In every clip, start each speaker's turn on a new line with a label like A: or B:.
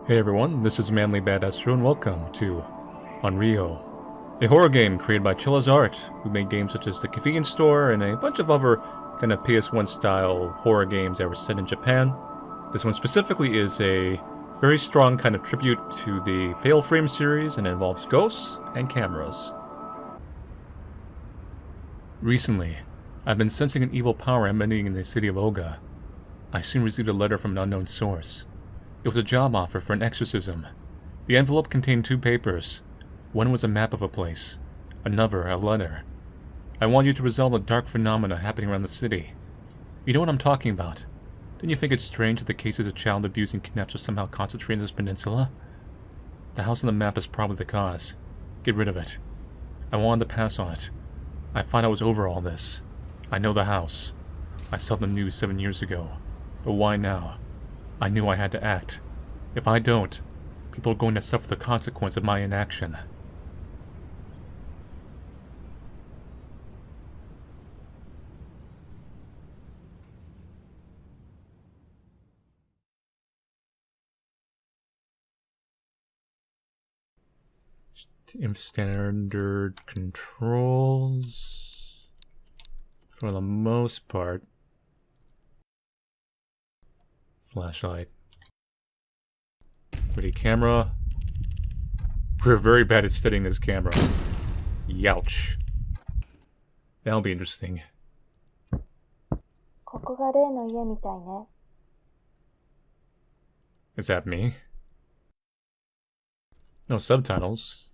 A: Hey everyone, this is Manly Badastro and welcome to Onryo, a horror game created by Chilla's Art, who made games such as The Convenience Store and a bunch of other kind of PS1 style horror games that were set in Japan. This one specifically is a very strong kind of tribute to the Fatal Frame series and it involves ghosts and cameras. Recently, I've been sensing an evil power emanating in the city of Oga. I soon received a letter from an unknown source. It was a job offer for an exorcism. The envelope contained 2 papers. One was a map of a place, another a letter. I want you to resolve the dark phenomena happening around the city. You know what I'm talking about. Didn't you think it's strange that the cases of child abuse and kidnaps are somehow concentrated in this peninsula? The house on the map is probably the cause. Get rid of it. I wanted to pass on it. I thought I was over all this. I know the house. I saw the news 7 years ago. But why now? I knew I had to act. If I don't, people are going to suffer the consequence of my inaction. Standard controls for the most part. Flashlight. Ready camera. We're very bad at steadying this camera. Youch. That'll be interesting.
B: ここが例の家みたいね。
A: Is that me? No subtitles.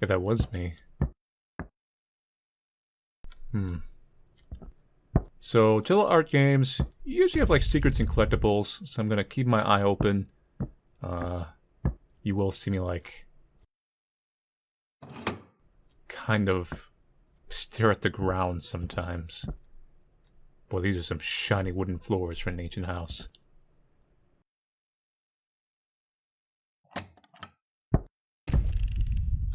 A: If that was me. So, Chilla Art games usually have like secrets and collectibles, so I'm gonna keep my eye open. You will see me like kind of stare at the ground sometimes. Boy, these are some shiny wooden floors for an ancient house.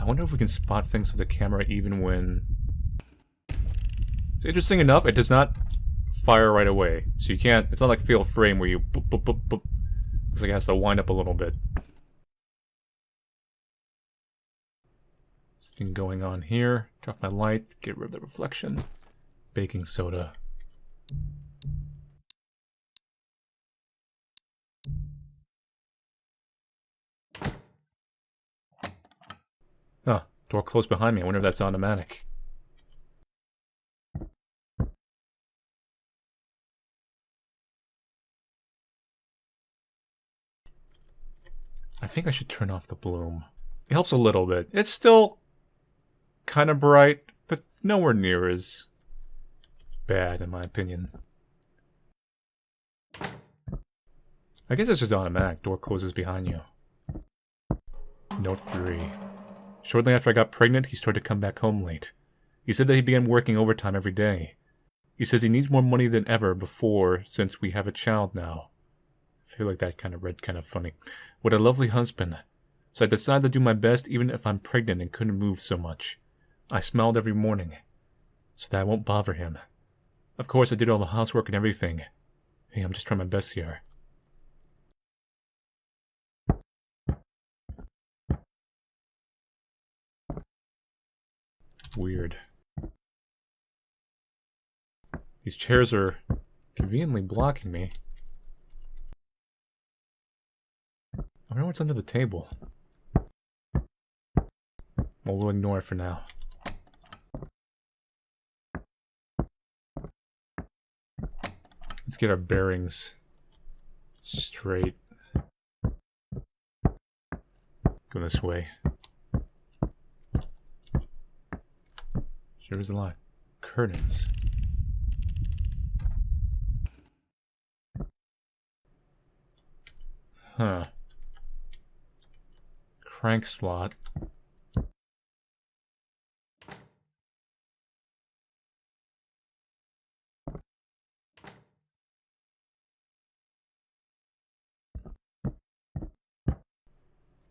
A: I wonder if we can spot things with the camera even when... It's interesting enough, it does not fire right away. So you can't... It's not like Fatal Frame where you boop, boop, boop, boop. Looks like it has to wind up a little bit. Something going on here. Turn off my light, get rid of the reflection. Baking soda. Ah, door closed behind me. I wonder if that's automatic. I think I should turn off the bloom. It helps a little bit. It's still kind of bright, but nowhere near as bad in my opinion. I guess it's just automatic. Door closes behind you. Note 3. Shortly after I got pregnant, he started to come back home late. He said that he began working overtime every day. He says he needs more money than ever before since we have a child now. I feel like that kind of read kind of funny. What a lovely husband. So I decided to do my best even if I'm pregnant and couldn't move so much. I smiled every morning, so that I won't bother him. Of course, I did all the housework and everything. Hey, I'm just trying my best here. Weird. These chairs are conveniently blocking me. I wonder what's under the table. Well, we'll ignore it for now. Let's get our bearings straight. Go this way. Sure is a lot. Curtains. Huh. Crank slot.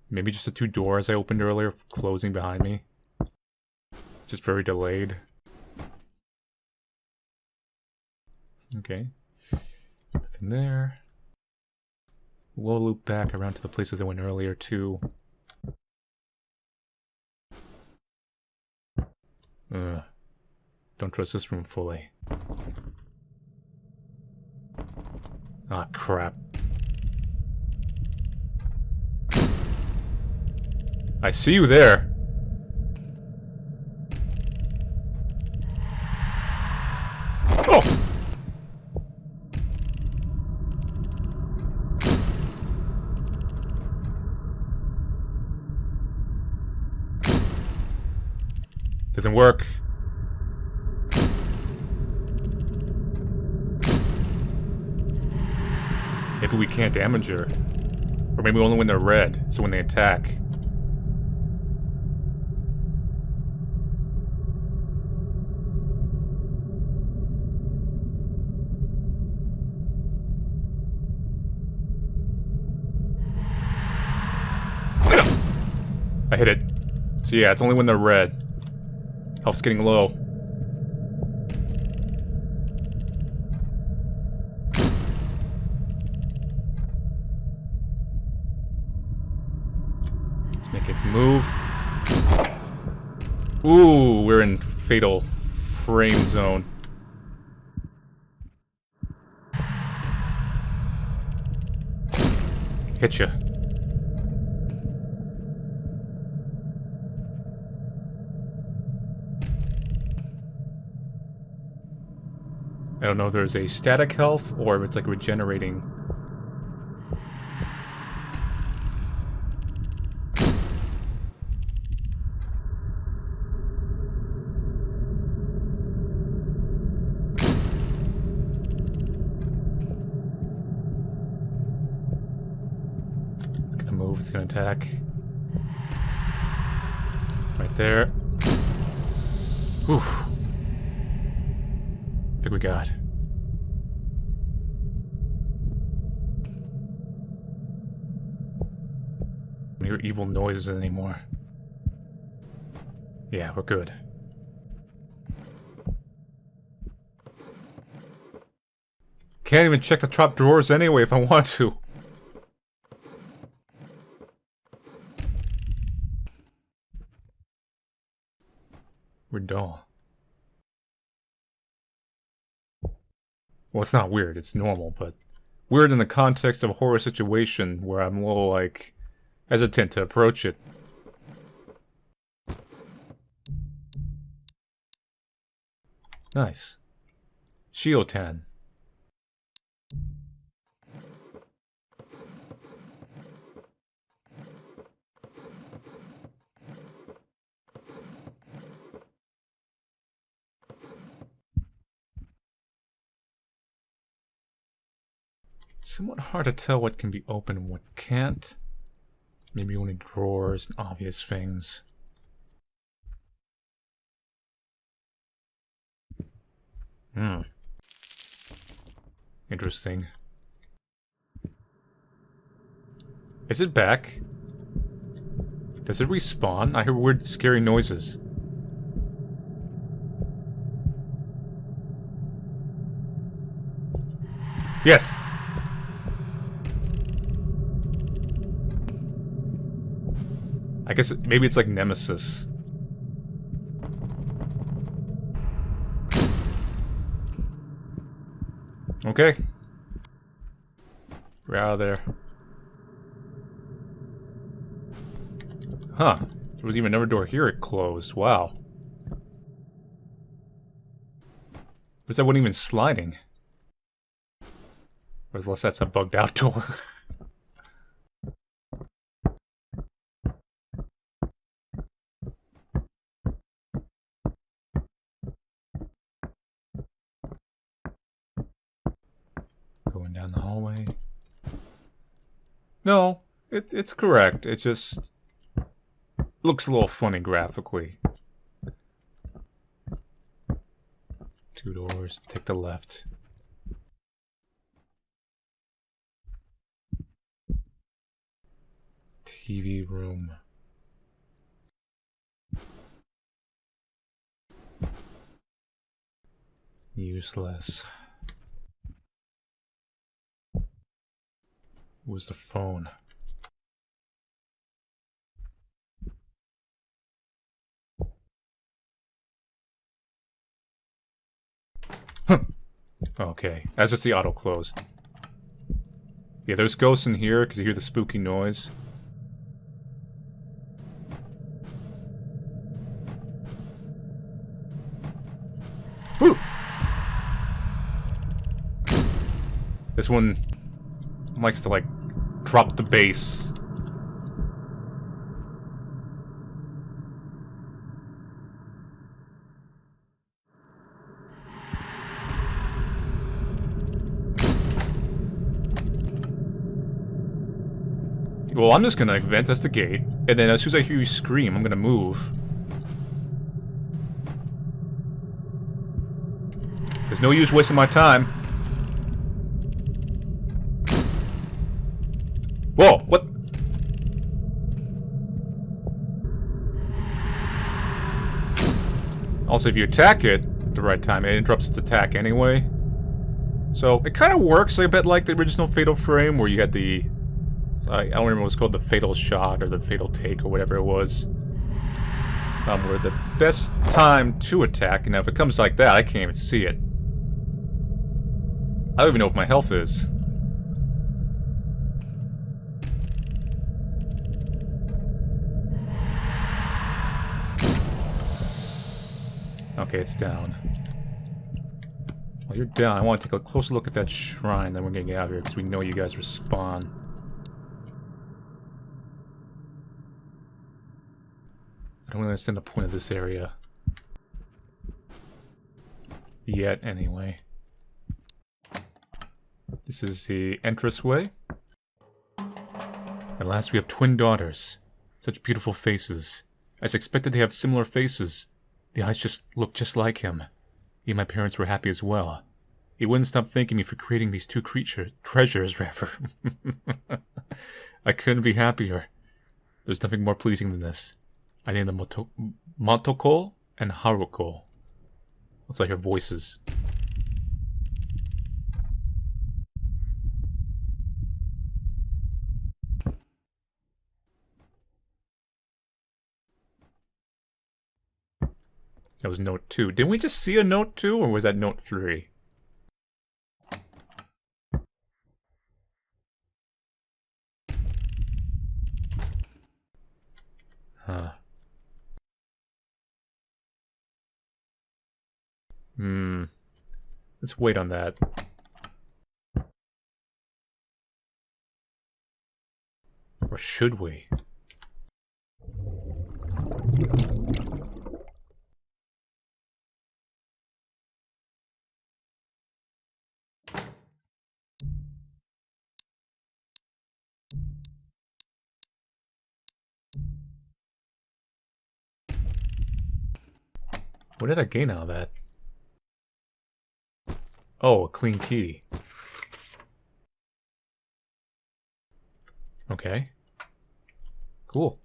A: Maybe just the 2 doors I opened earlier closing behind me. Just very delayed. Okay. Nothing there. We'll loop back around to the places I went earlier, too. Don't trust this room fully. Ah, crap. I see you there! Oh! Doesn't work. Maybe we can't damage her. Or maybe only when they're red, so when they attack. I hit it. So yeah, it's only when they're red. Health's getting low. Let's make its move. Ooh, we're in fatal frame zone. Hitcha. I don't know if there's a static health or if it's like regenerating. It's gonna move, it's gonna attack. Right there. Whew. I think we got. I don't hear evil noises anymore. Yeah, we're good. Can't even check the top drawers anyway if I want to. We're dull. Well, it's not weird, it's normal, but weird in the context of a horror situation where I'm a little, like, hesitant to approach it. Nice. Shiotan. Somewhat hard to tell what can be open and what can't. Maybe only drawers and obvious things. Interesting. Is it back? Does it respawn? I hear weird, scary noises. Yes! I guess maybe it's like Nemesis. Okay. We're out of there. Huh. There was even another door here it closed. Wow. Was that one even sliding? Or unless that's a bugged out door. Going down the hallway. No, it's correct. It just looks a little funny graphically. Two doors. Take the left. TV room. Useless. was the phone? Okay, that's just the auto close. Yeah, there's ghosts in here because you hear the spooky noise. Woo! This one likes to, like, drop the bass. Well, I'm just gonna investigate, and then as soon as I hear you scream, I'm gonna move. There's no use wasting my time. Whoa, what? Also, if you attack it at the right time, it interrupts its attack anyway. So, it kind of works a bit like the original Fatal Frame, where you had the... I don't remember what it was called, the Fatal Shot, or the Fatal Take, or whatever it was. Where the best time to attack, and now if it comes like that, I can't even see it. I don't even know what my health is. Okay, it's down. While you're down, I want to take a closer look at that shrine, then we're gonna get out of here, because we know you guys respawn. I don't really understand the point of this area. Yet, anyway. This is the entranceway. At last we have twin daughters. Such beautiful faces. As expected, they have similar faces. The eyes just look just like him. He and my parents were happy as well. He wouldn't stop thanking me for creating these two treasures, rather. I couldn't be happier. There's nothing more pleasing than this. I named them Motoko and Haruko. Looks like her voices. That was note 2. Didn't we just see a note 2, or was that note 3? Huh. Let's wait on that. Or should we? What did I gain out of that? Oh, a clean key. Okay. Cool.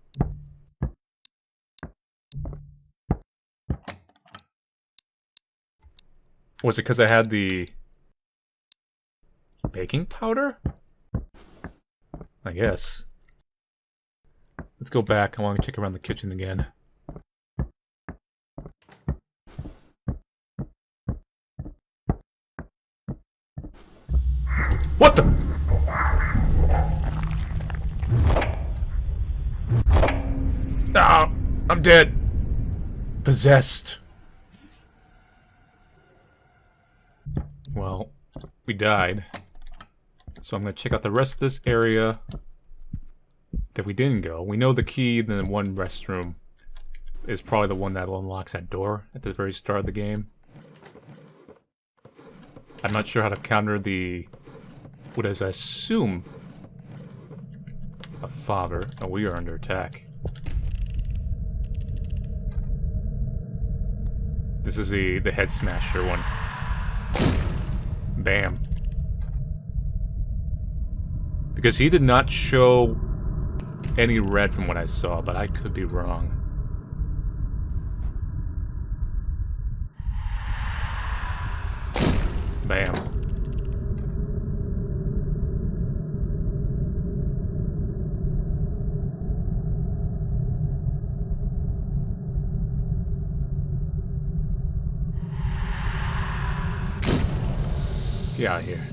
A: Was it because I had the baking powder? I guess. Let's go back. I want to check around the kitchen again. What the? Ah, I'm dead. Possessed. Well, we died. So I'm going to check out the rest of this area that we didn't go. We know the key in the one restroom is probably the one that unlocks that door at the very start of the game. I'm not sure how to counter the... what is, I assume, a fobber. Oh, we are under attack. This is the head smasher one. Bam. Because he did not show any red from what I saw, but I could be wrong. Bam. get out of here.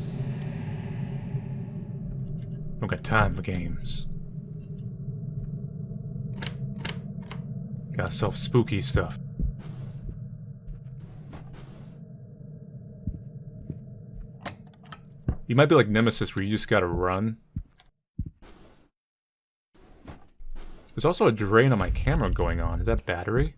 A: Don't got time for games. Got self spooky stuff. You might be like Nemesis where you just gotta run. There's also a drain on my camera going on. Is that battery?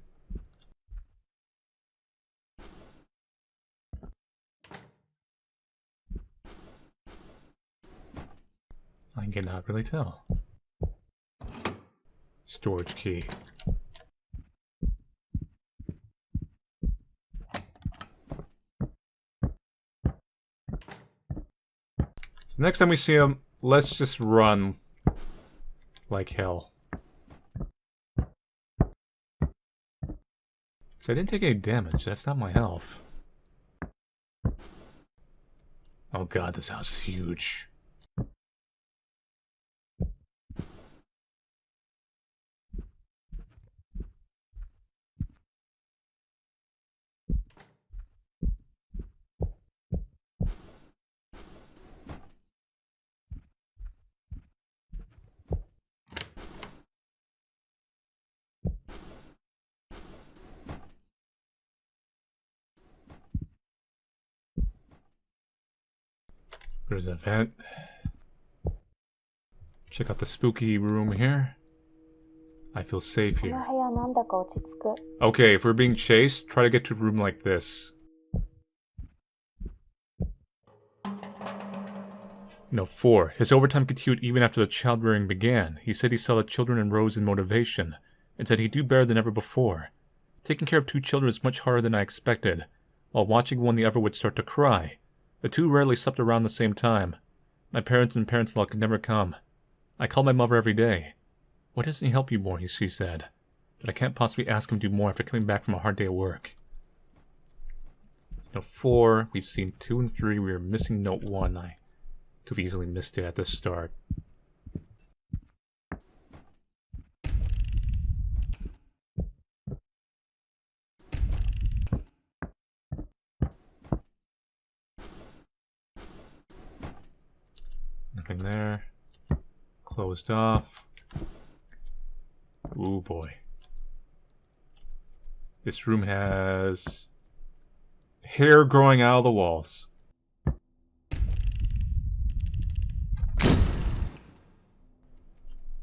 A: I cannot really tell. Storage key. So next time we see him, let's just run like hell. Because I didn't take any damage. That's not my health. Oh god, this house is huge. There's a vent. Check out the spooky room here. I feel safe
B: この
A: here.
B: 部屋なんだか落ち着く。
A: Okay, if we're being chased, try to get to a room like this. No, 4. His overtime continued even after the child rearing began. He said he saw the children and rose in motivation, and said he'd do better than ever before. Taking care of 2 children is much harder than I expected. While watching one, the other would start to cry. The 2 rarely slept around the same time. My parents and parents-in-law could never come. I called my mother every day. Why doesn't he help you more, she said. But I can't possibly ask him to do more after coming back from a hard day at work. Note 4, we've seen 2 and 3, we are missing note 1. I could have easily missed it at the start. Nothing there. Closed off. Ooh boy. This room has hair growing out of the walls.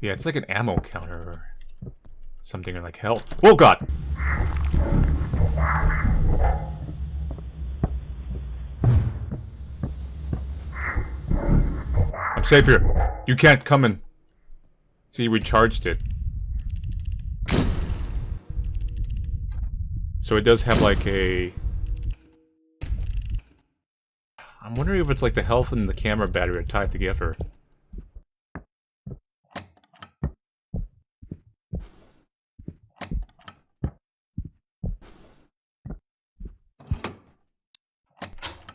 A: Yeah, it's like an ammo counter or something, or like health. Oh god! I'm safe here. You can't come in. See, we charged it. So it does have like a... I'm wondering if it's like the health and the camera battery are tied together.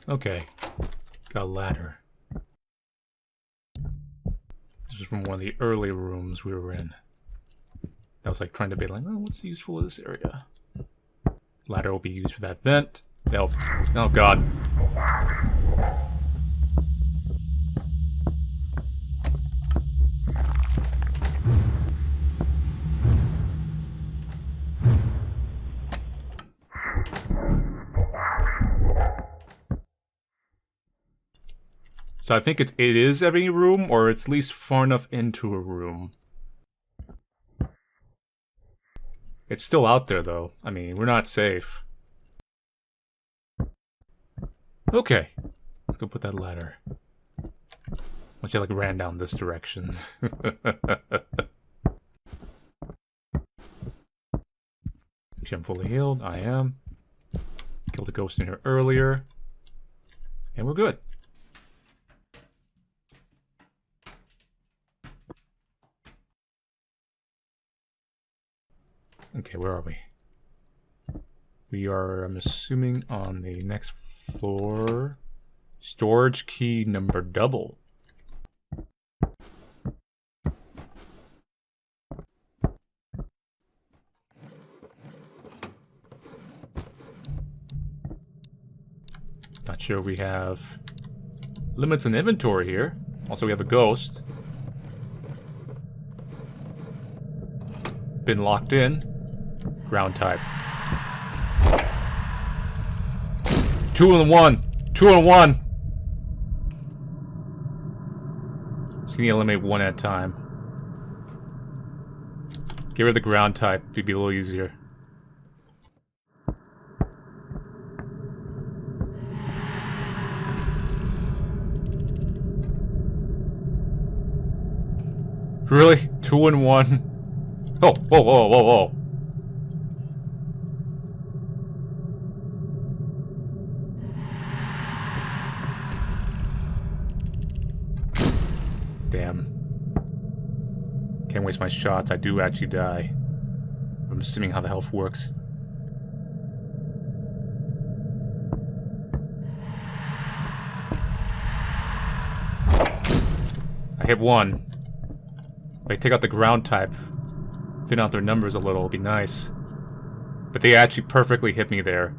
A: Okay. Got a ladder. This is from one of the early rooms we were in. I was like trying to be like, oh, what's useful of this area? Ladder will be used for that vent. No. Oh god. So I think it is every room, or it's at least far enough into a room. It's still out there, though. I mean, we're not safe. Okay. Let's go put that ladder. Once you, like, ran down this direction. Actually, I'm fully healed. I am. Killed a ghost in here earlier. And we're good. Okay, where are we? We are, I'm assuming, on the next floor. Storage key number double. Not sure we have Limits in inventory here. Also, we have a ghost. Been locked in. Ground type. 2 in 1. 2 in 1. Just gonna eliminate one at a time. Get rid of the ground type. It'd be a little easier. Really? 2 in 1? Oh, whoa, whoa, whoa, whoa. Damn. Can't waste my shots. I do actually die. I'm assuming how the health works. I hit one. If I take out the ground type, thin out their numbers a little, it'll be nice. But they actually perfectly hit me there.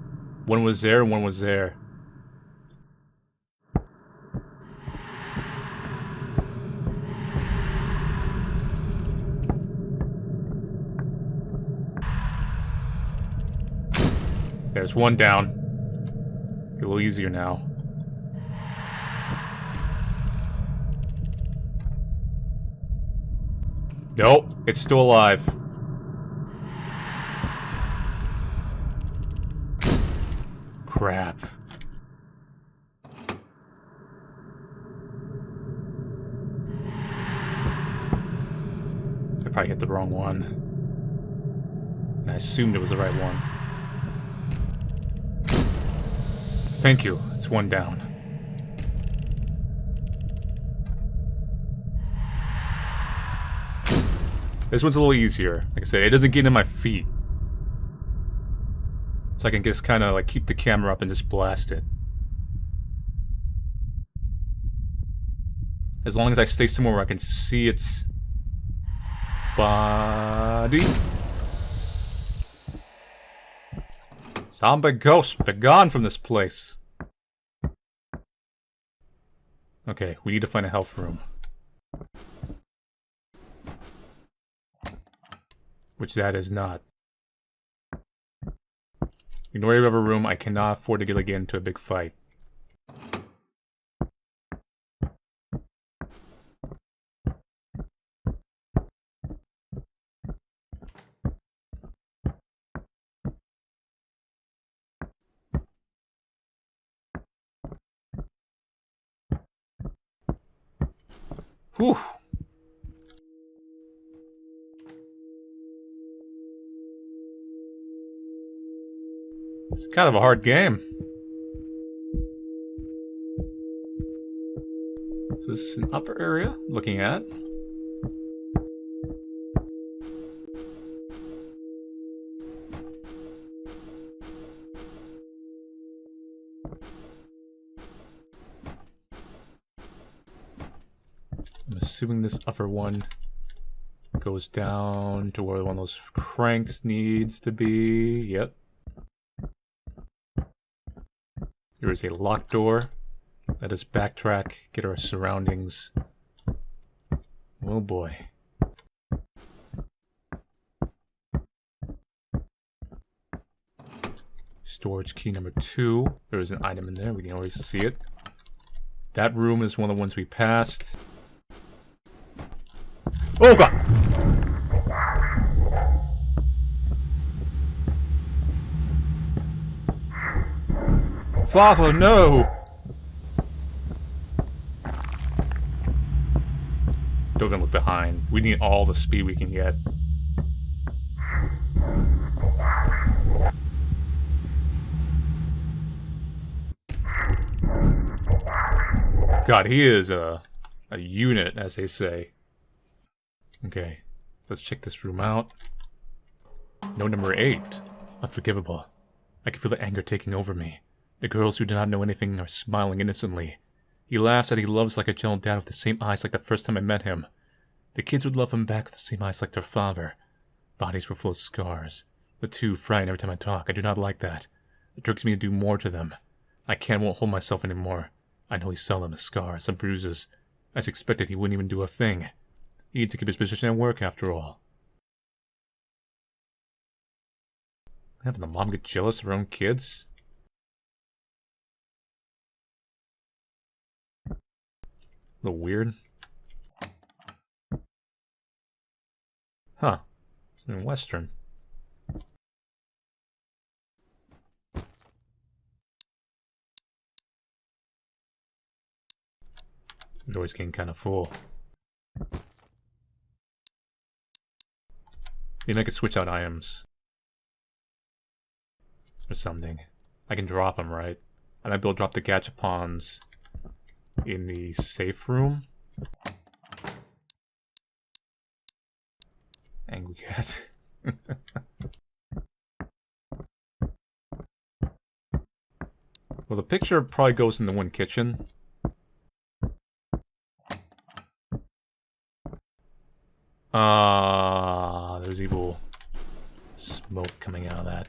A: One was there and one was there. There's one down. Be a little easier now. Nope, it's still alive. Crap. I probably hit the wrong one. And I assumed it was the right one. Thank you. It's one down. This one's a little easier. Like I said, it doesn't get in my feet. So I can just kind of like keep the camera up and just blast it. As long as I stay somewhere where I can see its body. Zombie ghost, be gone from this place. Okay, we need to find a health room. Which that is not. In order to have a room, I cannot afford to get again into a big fight. Whew. It's kind of a hard game. So this is an upper area looking at. I'm assuming this upper one goes down to where one of those cranks needs to be. Yep. There is a locked door. Let us backtrack, get our surroundings. Oh boy. Storage key number 2. There is an item in there. We can always see it. That room is one of the ones we passed. Oh god! Father, no! Don't even look behind. We need all the speed we can get. God, he is a unit, as they say. Okay, let's check this room out. Note number 8. Unforgivable. I can feel the anger taking over me. The girls who do not know anything are smiling innocently. He laughs at he loves like a gentle dad with the same eyes like the first time I met him. The kids would love him back with the same eyes like their father. Bodies were full of scars. The two frighten every time I talk. I do not like that. It triggers me to do more to them. I won't hold myself anymore. I know he's selling a scar, some bruises. As expected, he wouldn't even do a thing. He needs to keep his position at work, after all. Having the mom get jealous of her own kids? A little weird. Huh. It's in Western. The door's getting kind of full. Maybe I could switch out items. Or something. I can drop them, right? I might be able to drop the Gachapons in the safe room. Angry cat. Well, the picture probably goes in the one kitchen. There's evil smoke coming out of that.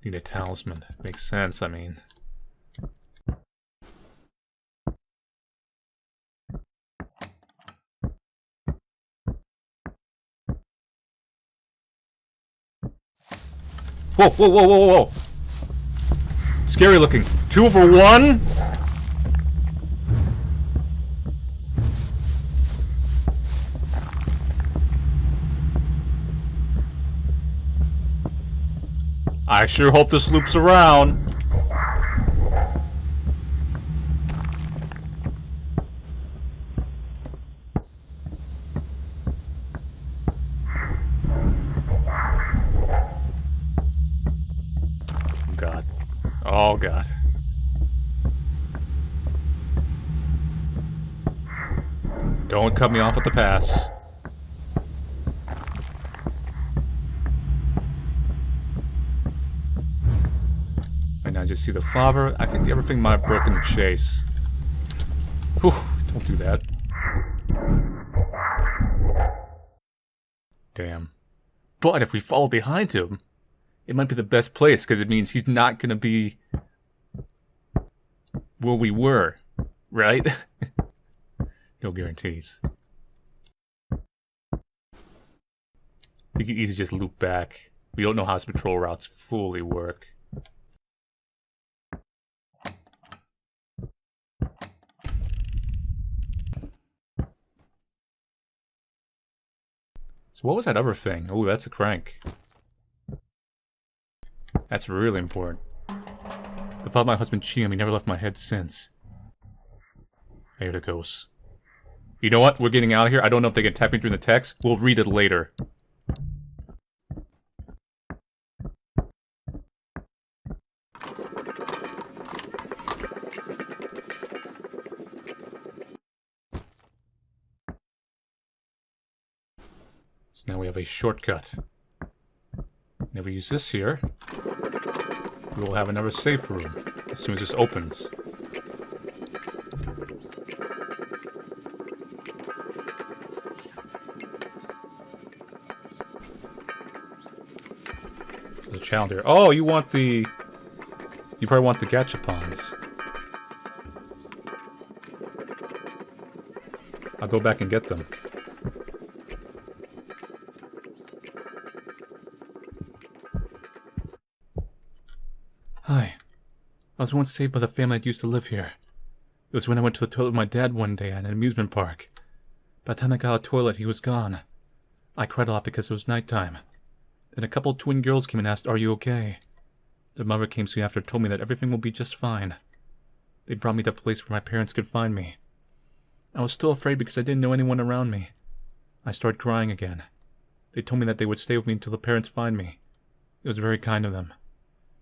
A: Need a talisman. Makes sense, I mean. Whoa, whoa, whoa, whoa, whoa! Scary looking. 2 for 1? I sure hope this loops around. God. Oh, God. Don't cut me off at the pass. Right now I just see the father. I think everything might have broken the chase. Whew, don't do that. Damn. But if we follow behind him, it might be the best place, because it means he's not gonna be where we were, right? No guarantees. We could easily just loop back. We don't know how his patrol routes fully work. So what was that other thing? Oh, that's a crank. That's really important. The thought of my husband Chilla, he never left my head since. I hear the ghosts. You know what? We're getting out of here. I don't know if they can tap me through the text. We'll read it later. So now we have a shortcut. Never use this here. We will have another safe room as soon as this opens. There's a child here. Oh, you want the... You probably want the Gachapons. I'll go back and get them. Hi. I was once saved by the family that used to live here. It was when I went to the toilet with my dad one day at an amusement park. By the time I got out of the toilet, he was gone. I cried a lot because it was nighttime. Then a couple of twin girls came and asked, "Are you okay?" Their mother came soon after and told me that everything will be just fine. They brought me to a place where my parents could find me. I was still afraid because I didn't know anyone around me. I started crying again. They told me that they would stay with me until the parents find me. It was very kind of them.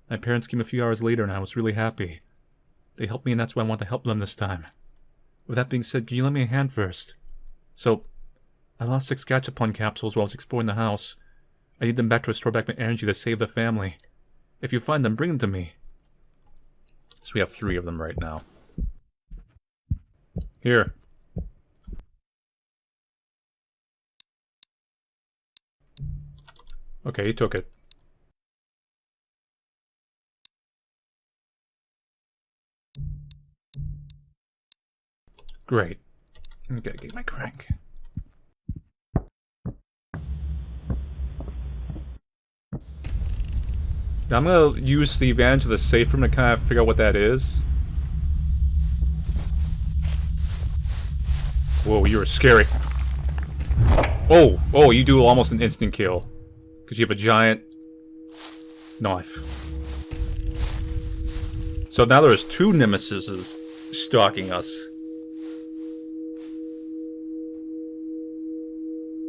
A: My parents came a few hours later and I was really happy. They helped me and that's why I want to help them this time. With that being said, can you lend me a hand first? So, I lost 6 Gachapon capsules while I was exploring the house. I need them back to restore back my energy to save the family. If you find them, bring them to me. So we have 3 of them right now. Here. Okay, he took it. Great. I gotta get my crank. Now I'm gonna use the advantage of the safe room to kind of figure out what that is. Whoa, you were scary. Oh, you do almost an instant kill. Because you have a giant knife. So now there's two nemesises stalking us.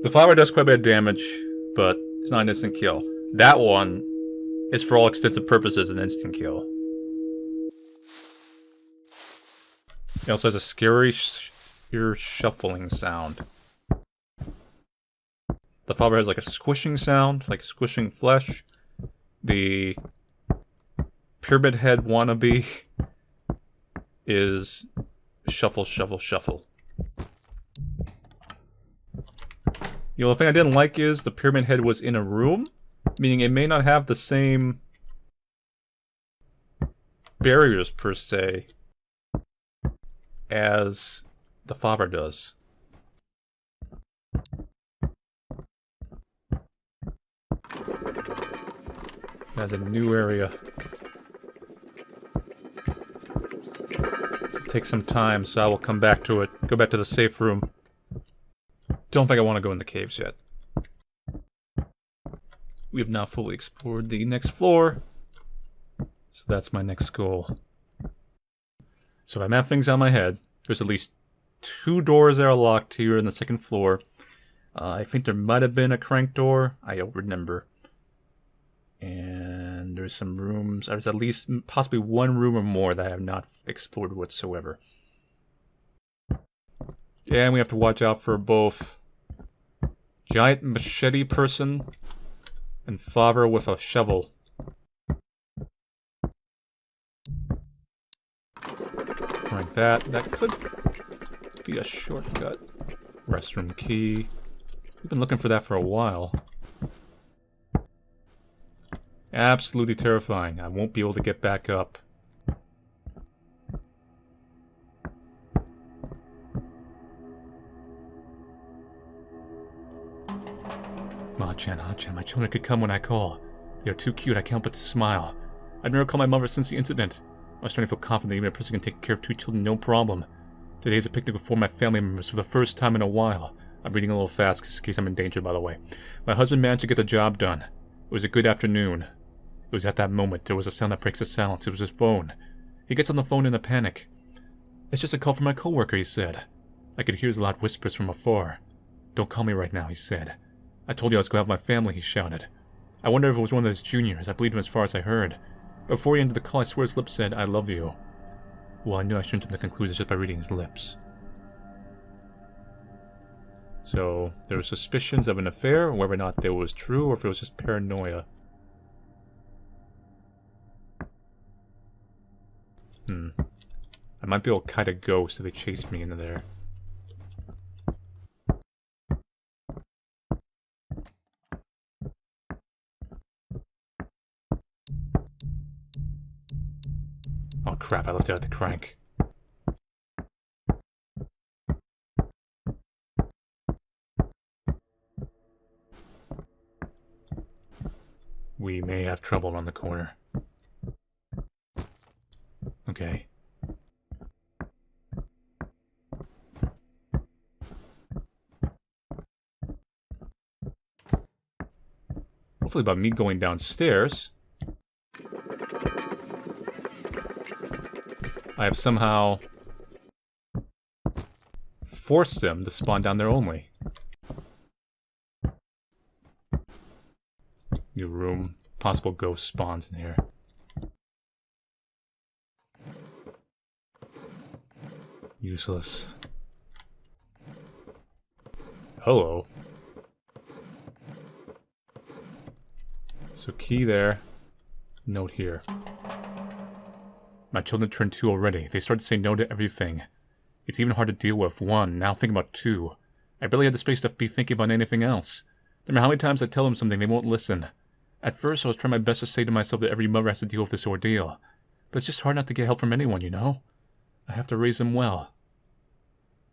A: The flower does quite a bit of damage, but it's not an instant kill. That one is for all extensive purposes an instant kill. It also has a scary ear shuffling sound. The flower has like a squishing sound, like squishing flesh. The pyramid head wannabe is shuffle, shuffle, shuffle. You know, the thing I didn't like is the pyramid head was in a room, meaning it may not have the same barriers, per se, as the father does. That's a new area. It'll take some time, so I will come back to it. Go back to the safe room. Don't think I want to go in the caves yet. We have now fully explored the next floor. So that's my next goal. So if I map things out of my head, there's at least 2 doors that are locked here in the second floor. I think there might have been a crank door. I don't remember. And there's some rooms. There's at least possibly 1 room or more that I have not explored whatsoever. And we have to watch out for both giant machete person and father with a shovel. Like that. That could be a shortcut. Restroom key. We've been looking for that for a while. Absolutely terrifying. I won't be able to get back up. Ah-chan, my children could come when I call. They are too cute, I can't but to smile. I've never called my mother since the incident. I was starting to feel confident that even a person can take care of 2 children, no problem. Today is a picnic with 4 of my family members for the first time in a while. I'm reading a little fast in case I'm in danger, by the way. My husband managed to get the job done. It was a good afternoon. It was at that moment there was a sound that breaks the silence. It was his phone. He gets on the phone in a panic. It's just a call from my coworker, he said. I could hear his loud whispers from afar. Don't call me right now, he said. I told you I was going to have my family, he shouted. I wonder if it was one of his juniors. I believed him as far as I heard. Before he ended the call, I swear his lips said, I love you. Well, I knew I shouldn't jump to conclusions just by reading his lips. So, there were suspicions of an affair, whether or not that was true, or if it was just paranoia. I might be able to kite a ghost if they chase me into there. Oh crap, I left out the crank. We may have trouble around the corner. Okay. Hopefully by me going downstairs, I have somehow forced them to spawn down there only. New room. Possible ghost spawns in here. Useless. Hello. So key there. Note here. My children turned 2 already. They started to say no to everything. It's even hard to deal with. 1, now think about 2. I barely had the space to be thinking about anything else. No matter how many times I tell them something, they won't listen. At first, I was trying my best to say to myself that every mother has to deal with this ordeal. But it's just hard not to get help from anyone, you know? I have to raise them well.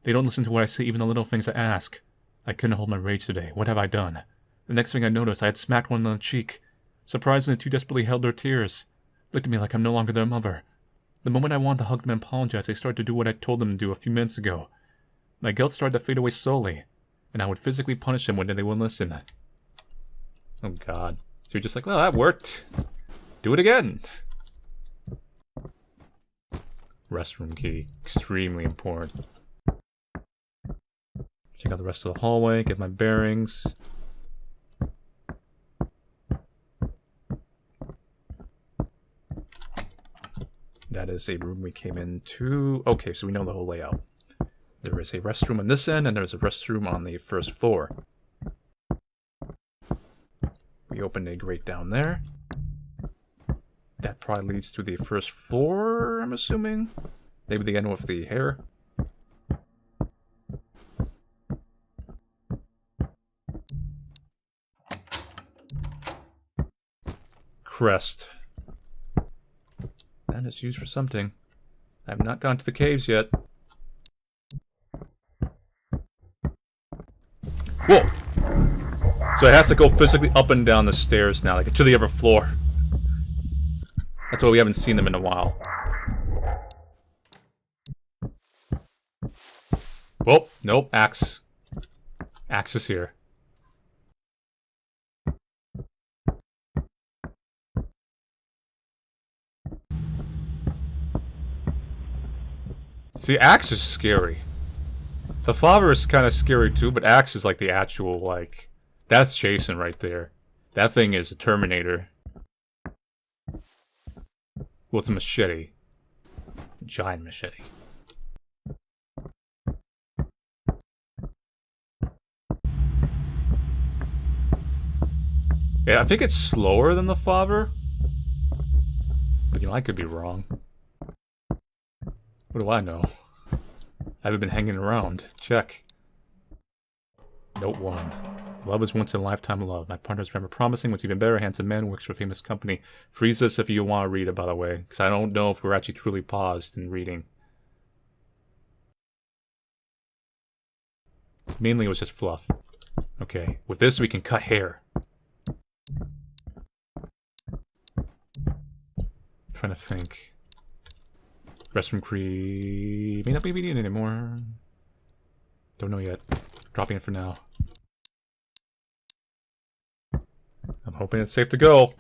A: They don't listen to what I say, even the little things I ask. I couldn't hold my rage today. What have I done? The next thing I noticed, I had smacked one on the cheek. Surprisingly, the two desperately held their tears. Looked at me like I'm no longer their mother. The moment I wanted to hug them and apologize, they started to do what I told them to do a few minutes ago. My guilt started to fade away slowly, and I would physically punish them when they wouldn't listen. Oh god. So you're just like, well, that worked. Do it again. Restroom key. Extremely important. Check out the rest of the hallway, get my bearings. That is a room we came into. Okay, so we know the whole layout. There is a restroom on this end, and there's a restroom on the first floor. We opened a grate down there. That probably leads to the first floor, I'm assuming. Maybe the end with the hair. Crest. That is used for something. I have not gone to the caves yet. Whoa! So it has to go physically up and down the stairs now, like to the other floor. That's why we haven't seen them in a while. Whoa, nope, axe. Axe is here. See, axe is scary. The father is kind of scary too, but axe is like the actual, like... That's Jason right there. That thing is a Terminator. Well, it's a machete. Giant machete. Yeah, I think it's slower than the father. But, you know, I could be wrong. What do I know? I haven't been hanging around. Check. Note 1. Love is once in a lifetime love. My partner's remember promising what's even better. Handsome man works for a famous company. Freeze us if you want to read it, by the way. Because I don't know if we're actually truly paused in reading. Mainly it was just fluff. Okay. With this we can cut hair. Trying to think. Restroom key may not be needed anymore. Don't know yet. Dropping it for now. I'm hoping it's safe to go.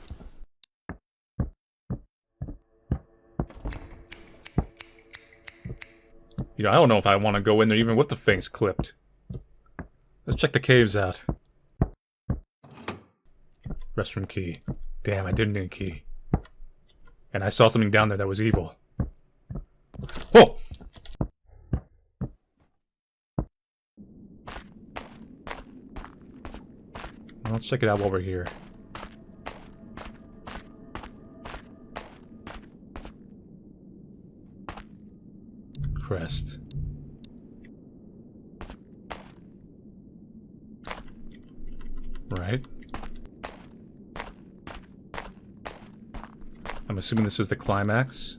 A: You know, I don't know if I want to go in there even with the things clipped. Let's check the caves out. Restroom key. Damn, I didn't need a key. And I saw something down there that was evil. Whoa! Let's check it out while we're here. Crest. Right. I'm assuming this is the climax.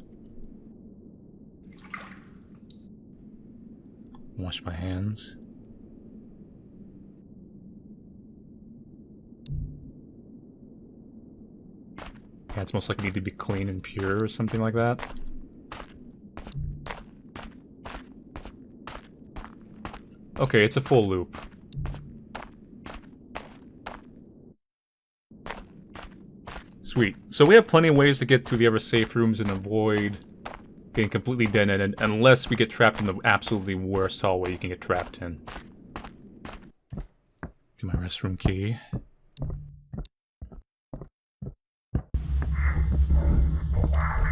A: Wash my hands. Yeah, it's most likely need to be clean and pure or something like that. Okay, it's a full loop. Sweet. So we have plenty of ways to get to the other safe rooms and avoid getting completely dead-ended, unless we get trapped in the absolutely worst hallway you can get trapped in. To my restroom key.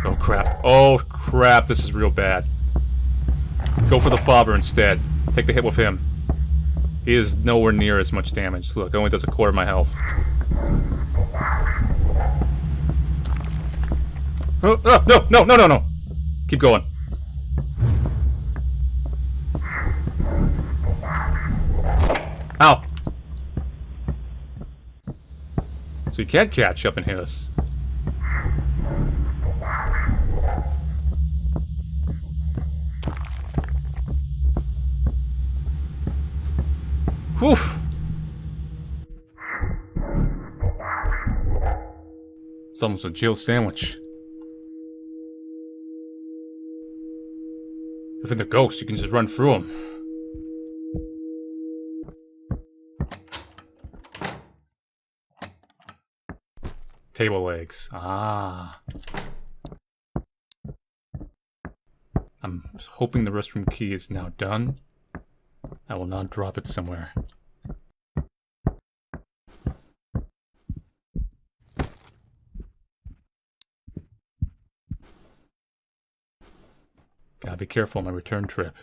A: Oh crap. Oh crap, this is real bad. Go for the father instead. Take the hit with him. He is nowhere near as much damage. Look, it only does a quarter of my health. Oh, no! Keep going. Ow! So you can't catch up and hit us. Whew! It's almost a Jill sandwich. If they're ghosts, you can just run through them. Table legs. Ah. I'm hoping the restroom key is now done. I will not drop it somewhere. Gotta be careful on my return trip.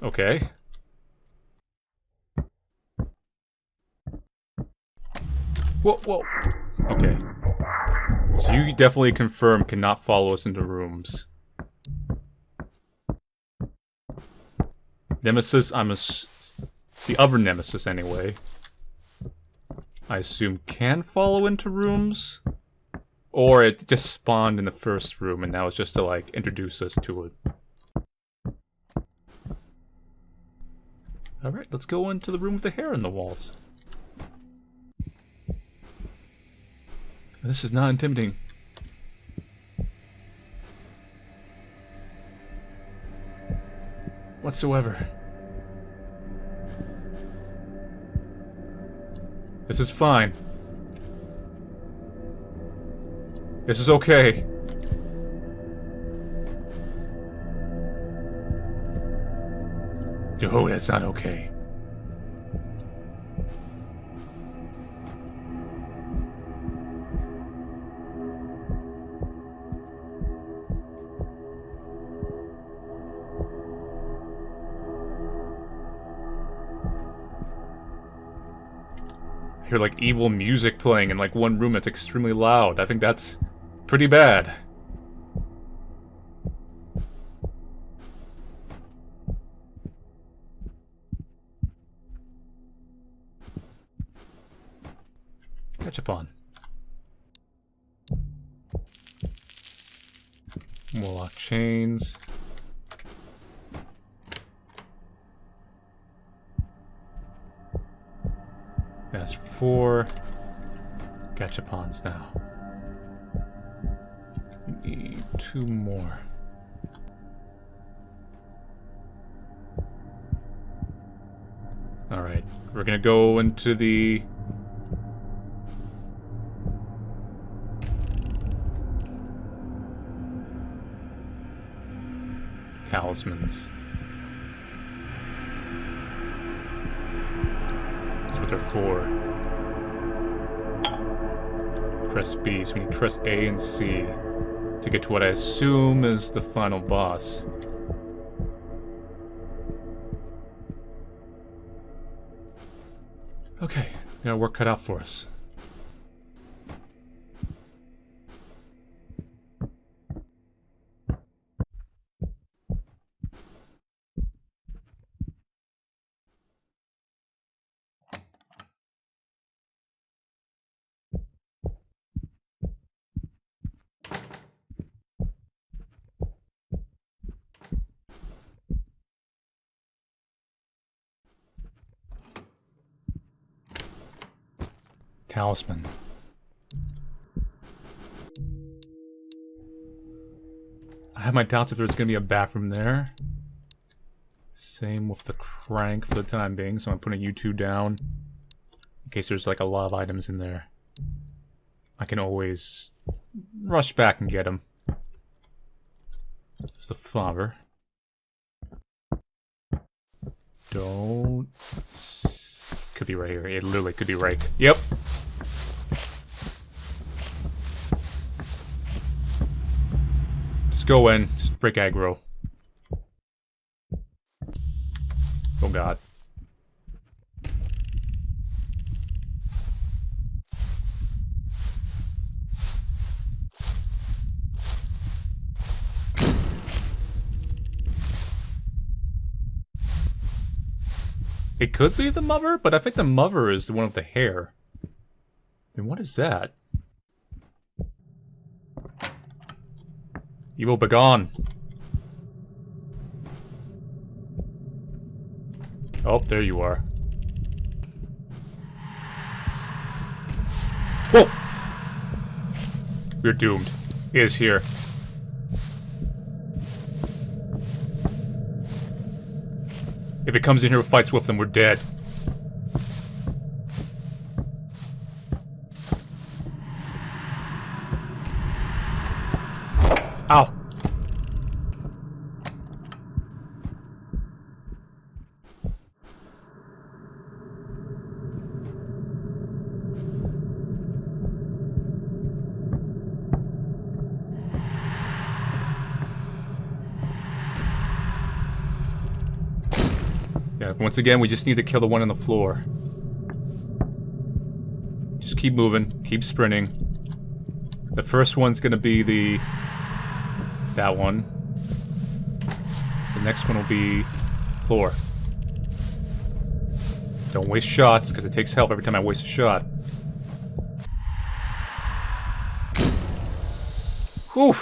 A: Okay. Whoa, whoa. Okay. So you definitely confirm cannot follow us into rooms. Nemesis, the other Nemesis anyway, I assume can follow into rooms? Or it just spawned in the first room and now it's just to like introduce us to it. Alright, let's go into the room with the hair in the walls. This is not intimidating. Whatsoever. This is fine. This is okay. No, that's not okay. I hear like evil music playing in like one room that's extremely loud. I think that's pretty bad. Gachapon. More lock chains. That's 4 Gachapons now. Need 2 more. Alright, we're gonna go into the talismans. That's what they're for. Press B, so we need to press A and C to get to what I assume is the final boss. Okay, we got work cut out for us. Talisman. I have my doubts if there's gonna be a bathroom there. Same with the crank for the time being, so I'm putting you 2 down. In case there's like a lot of items in there. I can always rush back and get them. There's the father. Don't... Could be right here. It literally could be right. Yep. Just go in. Just break aggro. Oh god. It could be the mother, but I think the mother is the one with the hair. Then what is that? Evil begone! Oh, there you are. Whoa! We're doomed. He is here. If it comes in here and fights with them, we're dead. Ow! Yeah, once again, we just need to kill the one on the floor. Just keep moving, keep sprinting. The first one's gonna be that one. The next one will be floor. Don't waste shots, because it takes health every time I waste a shot. Whew!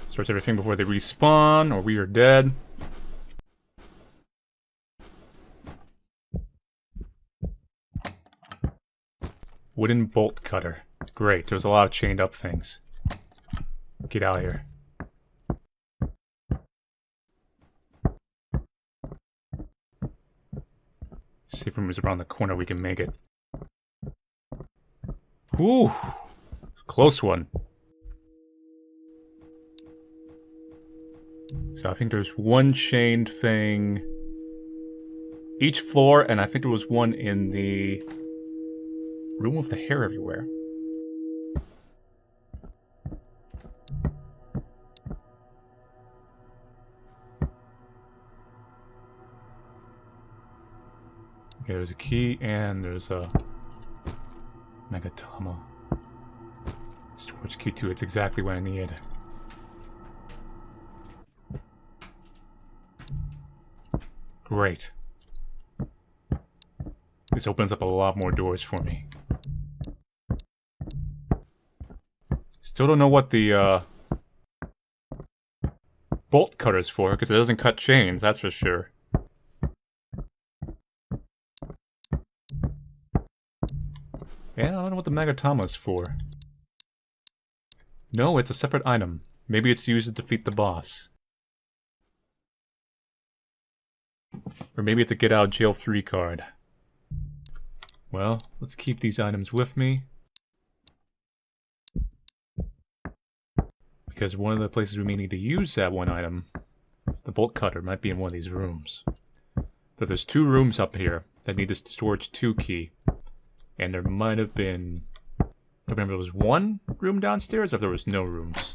A: Starts everything before they respawn, or we are dead. Wooden bolt cutter. Great, there's a lot of chained up things. Get out of here. Safe room is around the corner, we can make it. Whew! Close one. So I think there's one chained thing each floor, and I think there was one in the room with the hair everywhere. Okay, there's a key and there's a Megatama. Storage key too, it's exactly what I need. Great. This opens up a lot more doors for me. Still don't know what the bolt cutter's for, because it doesn't cut chains, that's for sure. And I don't know what the Magatama's for. No, it's a separate item. Maybe it's used to defeat the boss. Or maybe it's a get out of jail free card. Well, let's keep these items with me. Because one of the places we may need to use that one item, the bolt cutter, might be in one of these rooms. So there's 2 rooms up here that need the storage 2 key. And there might have been... I don't remember if there was 1 room downstairs or if there was no rooms.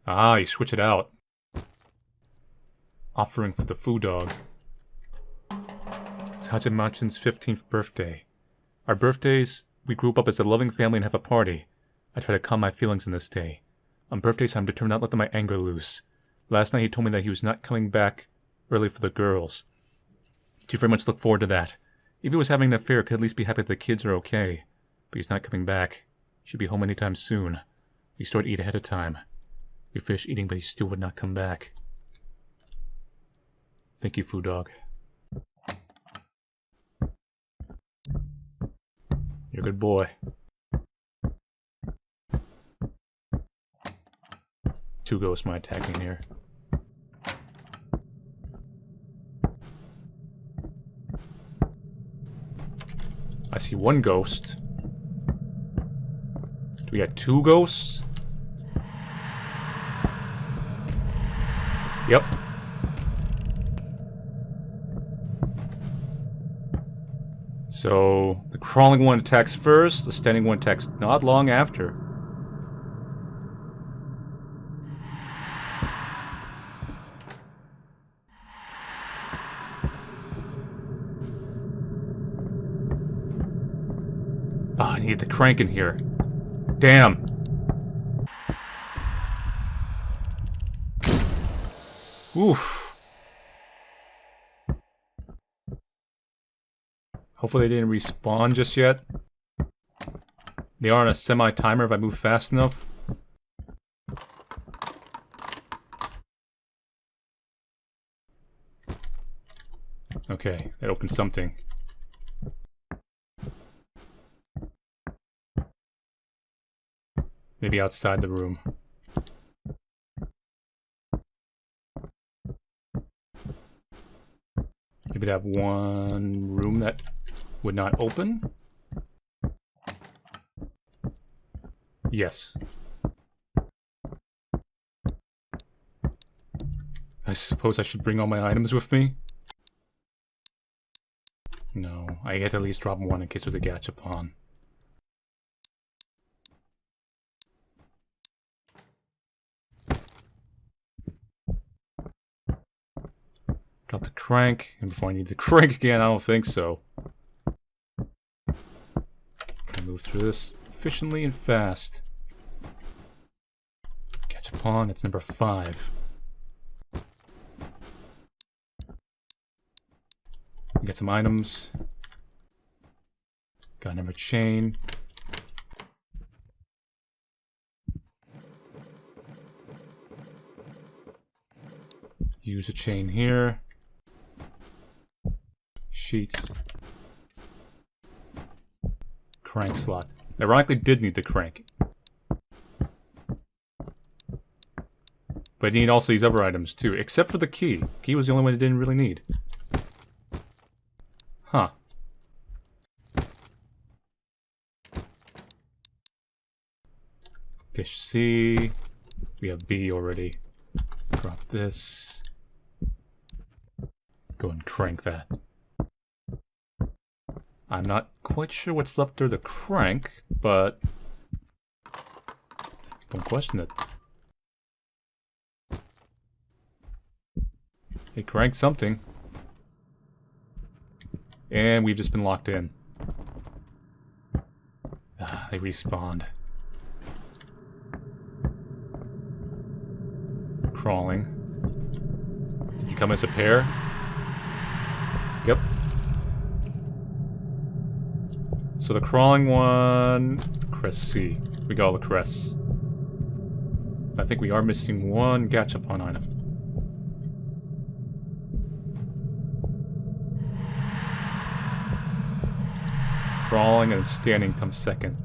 A: Ah, you switch it out. Offering for the food dog. It's Hachimachin's 15th birthday. Our birthdays, we group up as a loving family and have a party. I try to calm my feelings in this day. On birthdays, I'm determined not to let my anger loose. Last night he told me that he was not coming back early for the girls. Do very much look forward to that. If he was having an affair, I could at least be happy that the kids are okay. But he's not coming back. Should be home anytime soon. We started to eat ahead of time. We finished eating, but he still would not come back. Thank you, food dog. You're a good boy. Two ghosts might attack me here. I see 1 ghost. Do we got 2 ghosts? Yep. So, the crawling one attacks first, the standing one attacks not long after. Oh, I need the crank in here. Damn. Oof. Hopefully they didn't respawn just yet. They are on a semi-timer if I move fast enough. Okay, that opened something. Maybe outside the room. Maybe that one room that would not open? Yes. I suppose I should bring all my items with me? No, I get to at least drop one in case there's a Gachapon. Drop the crank, and before I need the crank again, I don't think so. Can move through this efficiently and fast. Gachapon, it's number 5. Get some items. Got another chain. Use a chain here. Sheets. Crank slot. Ironically did need the crank. But I need also these other items too, except for the key. Key was the only one I didn't really need. Huh. Dish C. We have B already. Drop this. Go and crank that. I'm not quite sure what's left there to crank, but don't question it. It cranked something. And we've just been locked in. They respawned. Crawling. Did you come as a pair? Yep. So the crawling one... Crest C. We got all the crests. I think we are missing one Gachapon item. Crawling and standing comes second.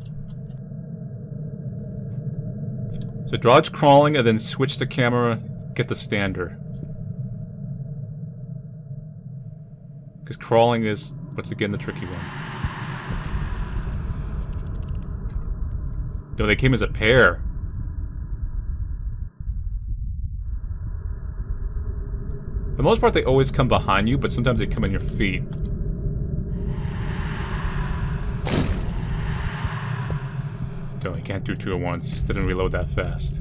A: So dodge crawling and then switch the camera, get the stander. Because crawling is, once again, the tricky one. No, they came as a pair. For the most part, they always come behind you, but sometimes they come in your feet. No, you can't do 2 at once. Didn't reload that fast.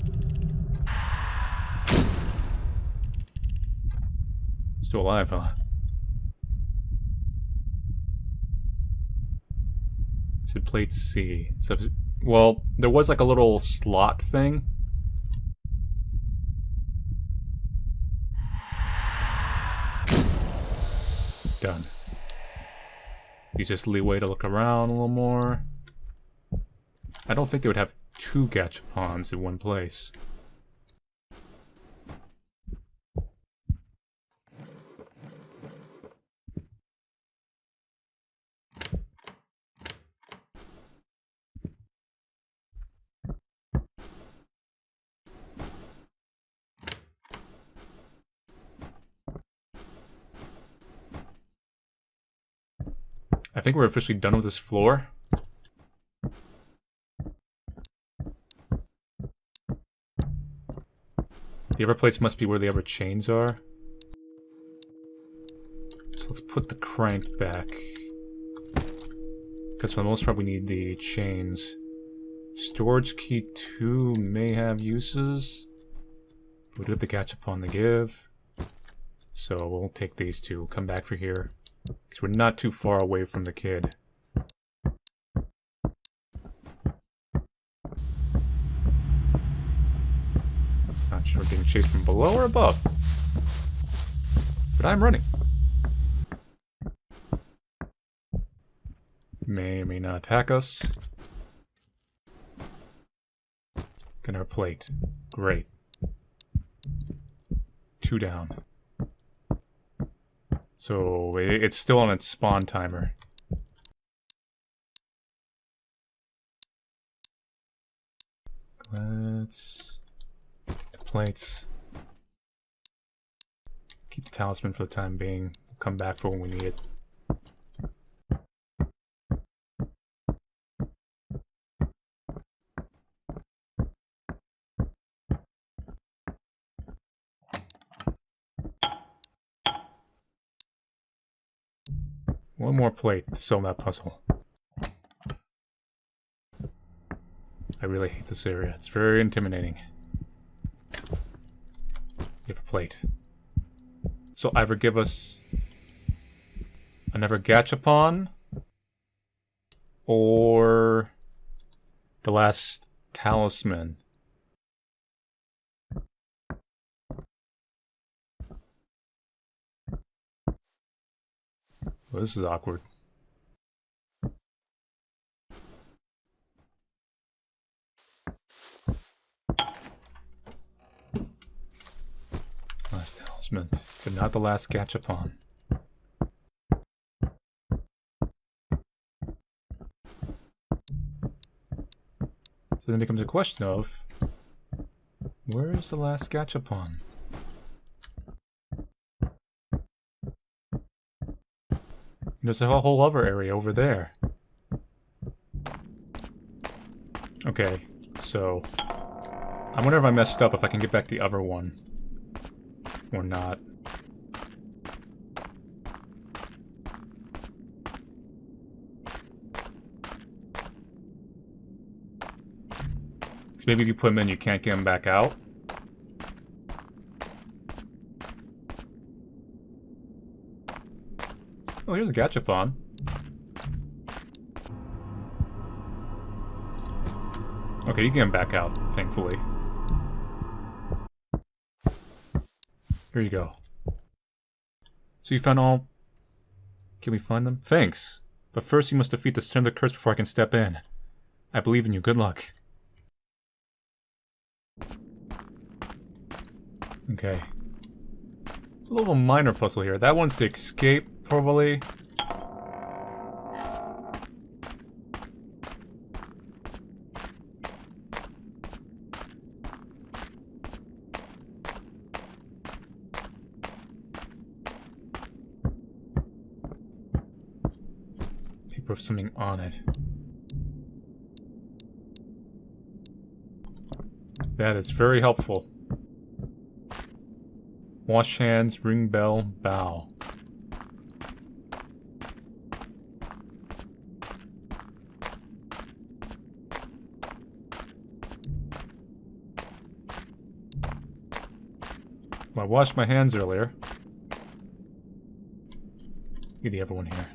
A: Still alive, huh? Is it plate C? Well, there was like a little slot thing. Done. Use this leeway to look around a little more. I don't think they would have 2 Gachapons in one place. I think we're officially done with this floor. The other place must be where the other chains are. So let's put the crank back. Because for the most part we need the chains. Storage key 2 may have uses. We do have the Gachapon to give. So we'll take these 2, come back for here. Because we're not too far away from the kid. not sure if we're getting chased from below or above. But I'm running. May or may not attack us. Get our plate. Great. 2 down. So it's still on its spawn timer. Let's get the plates. Keep the talisman for the time being. We'll come back for when we need it. One more plate to solve that puzzle. I really hate this area. It's very intimidating. Give a plate. So either give us another Gachapon or the last talisman. Well, this is awkward. Last talisman, but not the last Gachapon. So then it becomes a question of, where is the last Gachapon? There's a whole other area over there. Okay, so I wonder if I messed up, if I can get back the other one or not. Maybe if you put them in, you can't get them back out. Oh, here's a Gachapon. Okay, you can get him back out, thankfully. Here you go. So you found all... Can we find them? Thanks. But first you must defeat the Sin of the Curse before I can step in. I believe in you. Good luck. Okay. A little minor puzzle here. That one's to escape, probably. Paper with something on it. That is very helpful. Wash hands, ring bell, bow. Well, I washed my hands earlier. Get the other one here.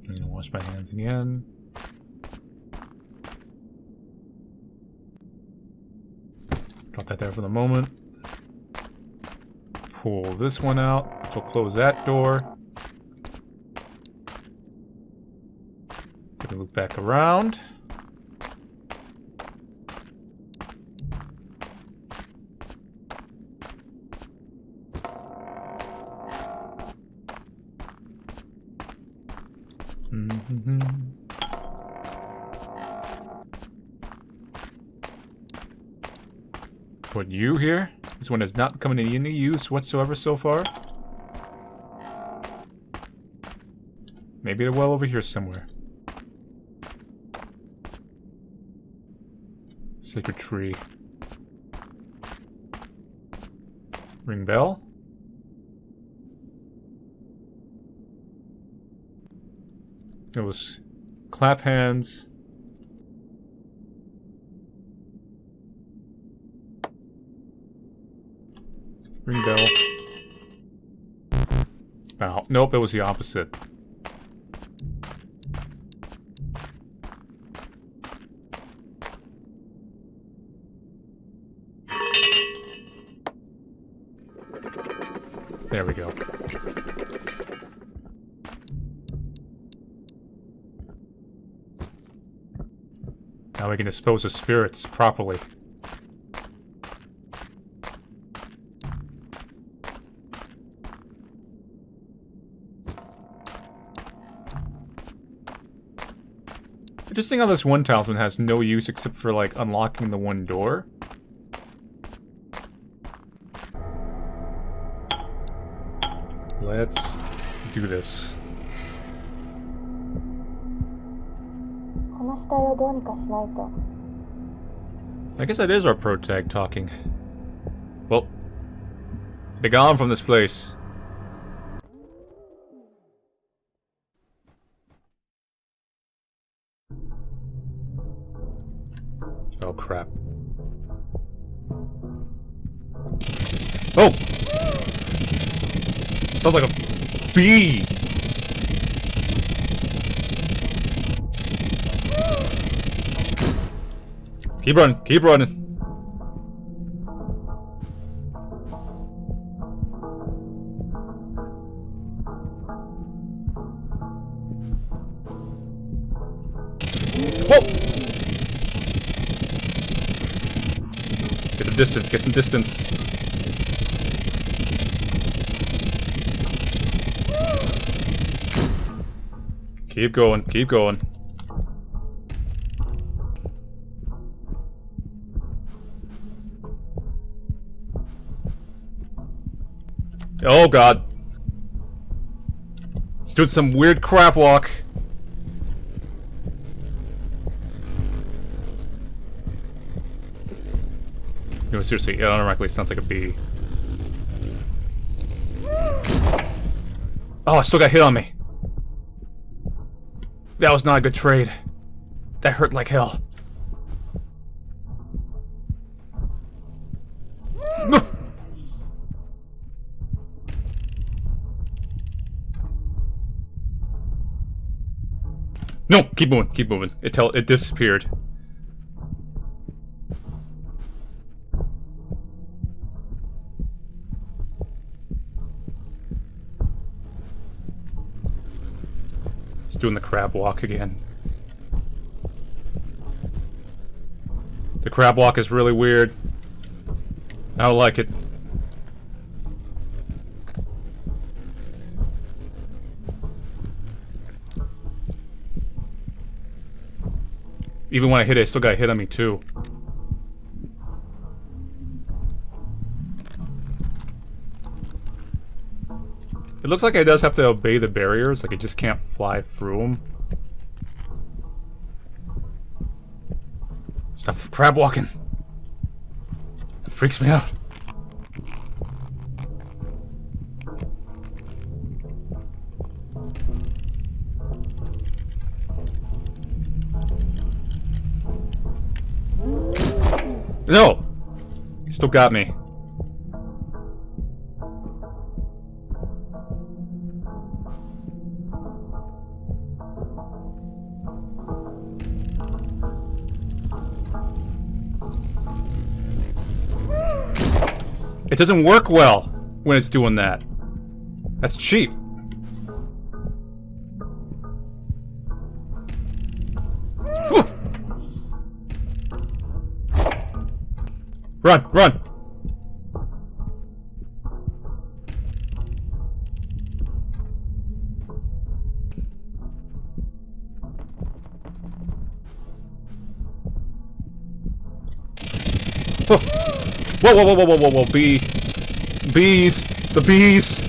A: I'm gonna wash my hands again. Drop that there for the moment. Pull this one out, which will close that door. Gonna loop back around. Put you here? This one has not come into any use whatsoever so far. Maybe they're well over here somewhere. Sacred tree. Ring bell. It was clap hands. Ring bell. Bow. Nope, it was the opposite. There we go. Now we can dispose of spirits properly. Interesting how this one talisman has no use except for, like, unlocking the one door. Let's do this.
B: この死体をどうにかしないと。
A: I guess that is our protag talking. Well, be gone from this place. Oh crap. Oh! Sounds like a bee! Keep running, keep running. Whoa! Get some distance, get some distance. Keep going, keep going. Oh god. It's doing some weird crap walk. No, seriously, it unironically sounds like a bee. Oh, it still got hit on me. That was not a good trade. That hurt like hell. No, keep moving, keep moving. It disappeared. It's doing the crab walk again. The crab walk is really weird. I don't like it. Even when I hit it, it still got hit on me too. It looks like it does have to obey the barriers, like it just can't fly through them. Stop crab walking. It freaks me out. No! He still got me. It doesn't work well when it's doing that. That's cheap. Whew. Run, run! Oh. Whoa, whoa, whoa, whoa, whoa, whoa, whoa, bee. Bees! The bees!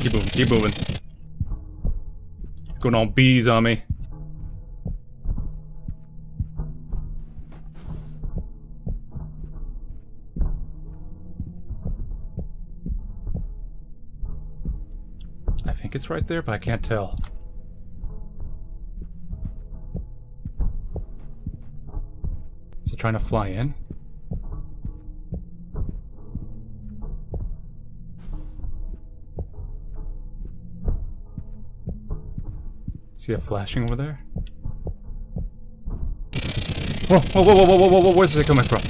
A: Keep moving, keep moving. It's going all bees on me. I think it's right there, but I can't tell. Is it trying to fly in? See it flashing over there? Whoa, whoa, whoa, whoa, whoa, whoa, whoa, where's it coming from?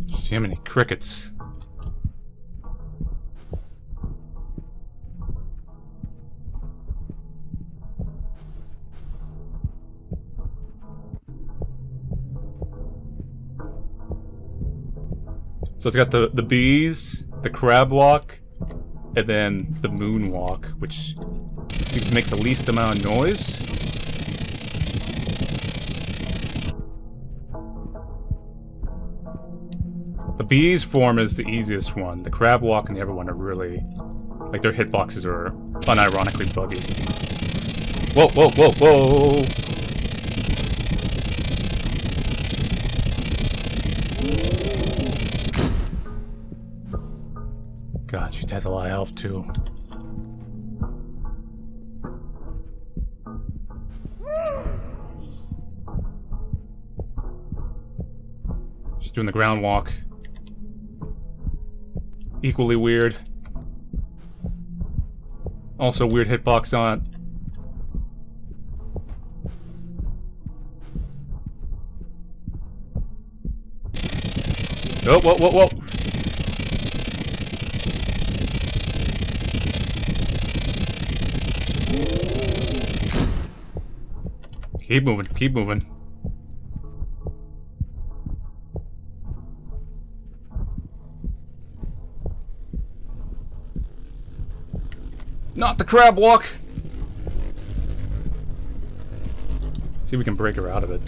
A: Jiminy crickets. So it's got the bees, the crab walk, and then the moon walk, which seems to make the least amount of noise. The bees form is the easiest one. The crab walk and the other one are really... like, their hitboxes are unironically buggy. Whoa, whoa, whoa, whoa! God, she has a lot of health, too. She's doing the ground walk. Equally weird. Also weird hitbox on it. Oh, whoa, whoa, whoa. Keep moving, keep moving. Not the crab walk! See if we can break her out of it.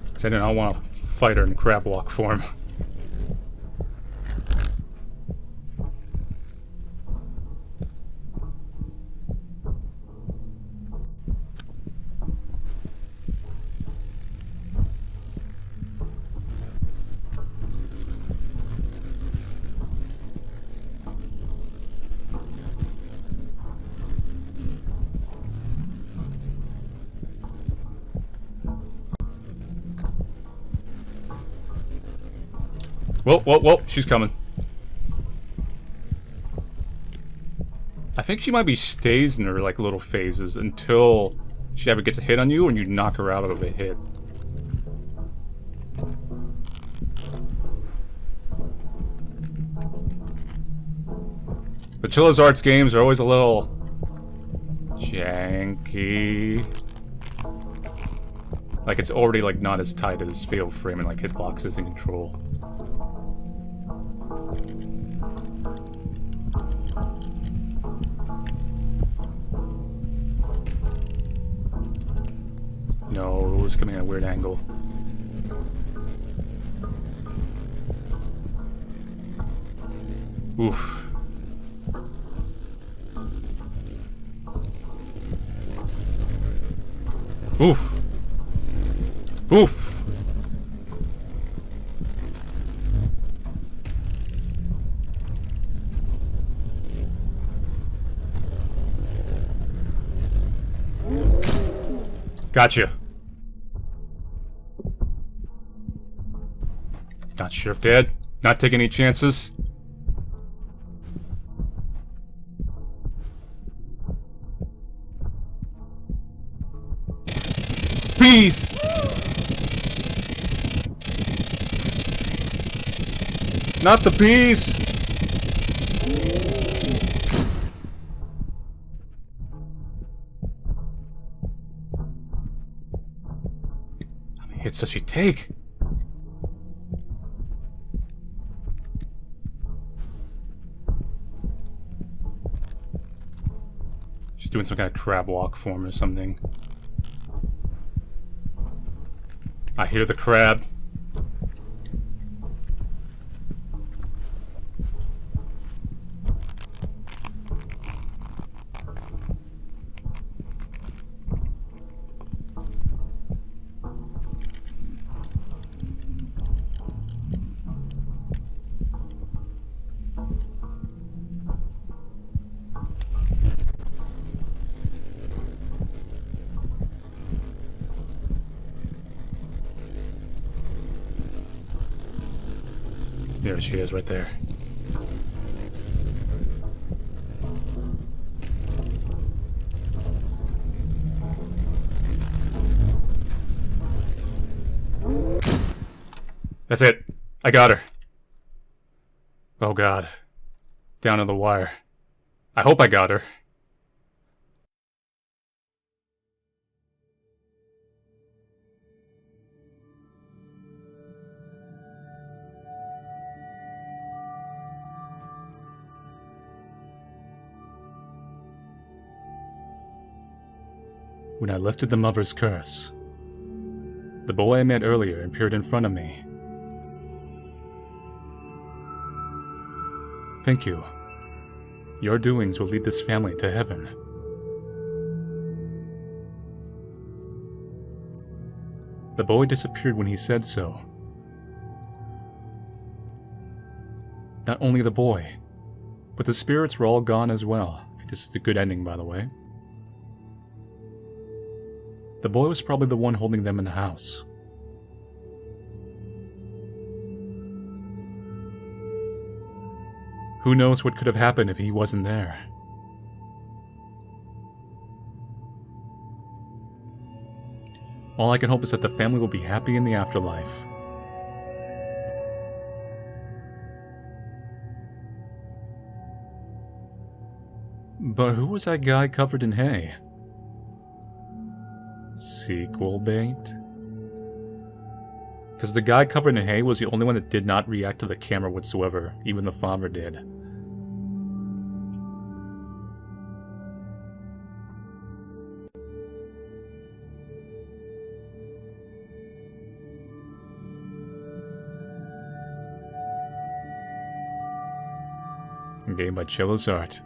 A: Because I do not want to fight her in crab walk form. Whoa, whoa, whoa, she's coming. I think she might be stays in her, like, little phases until she ever gets a hit on you and you knock her out of a hit. But Chilla's Arts games are always a little... janky. Like, it's already, like, not as tight as Fatal Frame and, like, hitboxes and control. No, it's coming at a weird angle. Oof. Oof. Oof. Gotcha. Not sure if dead. Not taking any chances. Bees! Not the bees! How many hits does she take? doing some kind of crab walk form or something. I hear the crab. There she is, right there. That's it. I got her. Oh god. Down to the wire. I hope I got her. When I lifted the mother's curse, the boy I met earlier appeared in front of me. Thank you. Your doings will lead this family to heaven. The boy disappeared when he said so. Not only the boy, but the spirits were all gone as well. I think this is a good ending, by the way. The boy was probably the one holding them in the house. Who knows what could have happened if he wasn't there? All I can hope is that the family will be happy in the afterlife. But who was that guy covered in hay? Sequel bait? Because the guy covered in hay was the only one that did not react to the camera whatsoever. Even the father did. Game by Chilla's art.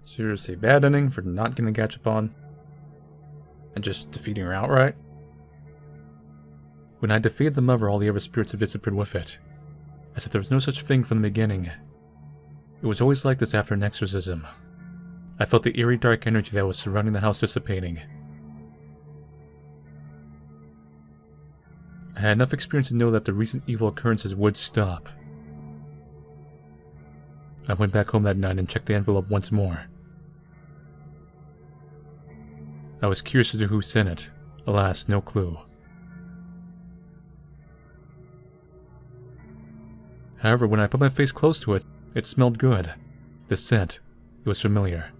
A: Seriously, bad ending for not getting the Gachapon and just defeating her outright. When I defeated the mother, all the other spirits have disappeared with it, as if there was no such thing from the beginning. It was always like this after an exorcism. I felt the eerie dark energy that was surrounding the house dissipating. I had enough experience to know that the recent evil occurrences would stop. I went back home that night and checked the envelope once more. I was curious as to who sent it. Alas, no clue. However, when I put my face close to it, it smelled good. The scent, it was familiar.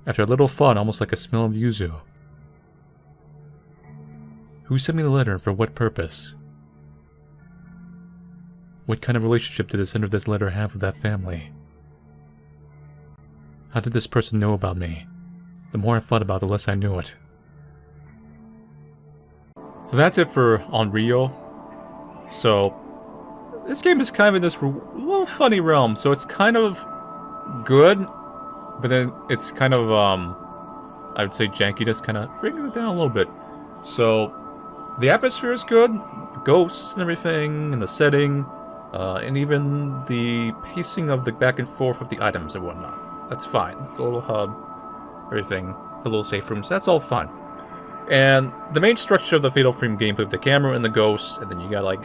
A: After a little thought, almost like a smell of yuzu. Who sent me the letter and for what purpose? What kind of relationship did the sender of this letter have with that family? How did this person know about me? The more I thought about it, the less I knew it. So that's it for Onryo. So, this game is kind of in this little funny realm. So it's kind of good, but then it's kind of, I would say janky, just kind of brings it down a little bit. So, the atmosphere is good, the ghosts and everything, and the setting, and even the pacing of the back and forth of the items and whatnot. That's fine. It's a little hub, everything, the little safe rooms, that's all fine. And the main structure of the Fatal Frame gameplay with the camera and the ghosts, and then you gotta, like,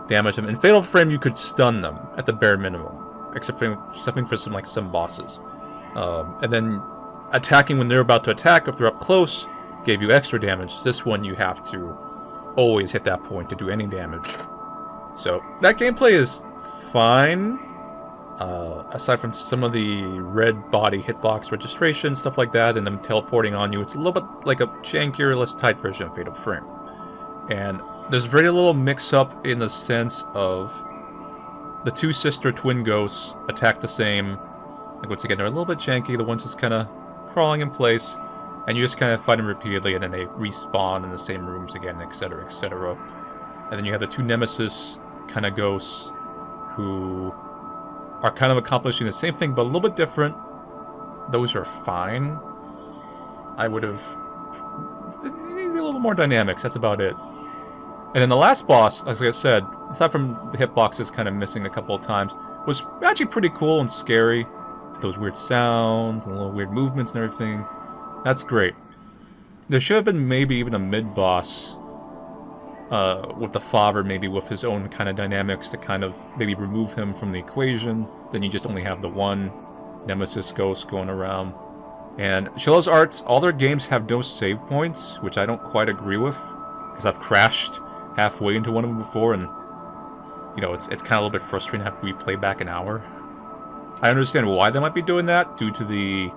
A: damage them. In Fatal Frame, you could stun them, at the bare minimum. Except for some bosses. And then attacking when they're about to attack, if they're up close, gave you extra damage. This one, you have to always hit that point to do any damage. So, that gameplay is fine. Aside from some of the red body hitbox registration, stuff like that, and them teleporting on you, it's a little bit like a jankier, less tight version of Fatal Frame. And there's very little mix-up in the sense of the two sister twin ghosts attack the same. Like, once again, they're a little bit janky, the one's just kind of crawling in place, and you just kind of fight them repeatedly, and then they respawn in the same rooms again, etc., etc. And then you have the two nemesis kind of ghosts who are kind of accomplishing the same thing, but a little bit different. Those are fine. I would have... Maybe a little more dynamics, that's about it. And then the last boss, as I said, aside from the hitboxes kind of missing a couple of times, was actually pretty cool and scary. Those weird sounds and little weird movements and everything. That's great. There should have been maybe even a mid-boss with the father, maybe with his own kind of dynamics to kind of maybe remove him from the equation. Then you just only have the one nemesis ghost going around. And Chilla's arts, all their games have no save points, which I don't quite agree with, because I've crashed halfway into one of them before, and you know, it's kind of a little bit frustrating to have to replay back an hour. I understand why they might be doing that, due to the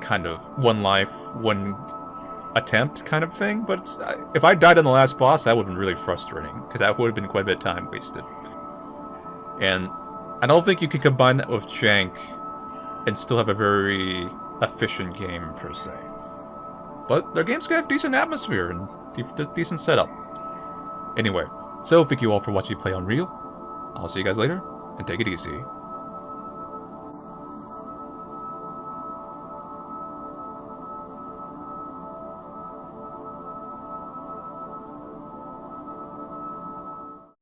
A: kind of one life, one attempt kind of thing, but if I died on the last boss, that would have been really frustrating, because that would have been quite a bit of time wasted. And I don't think you can combine that with jank and still have a very efficient game, per se. But their games have decent atmosphere and decent setup. Anyway, so thank you all for watching me play Onryo. I'll see you guys later, and take it easy.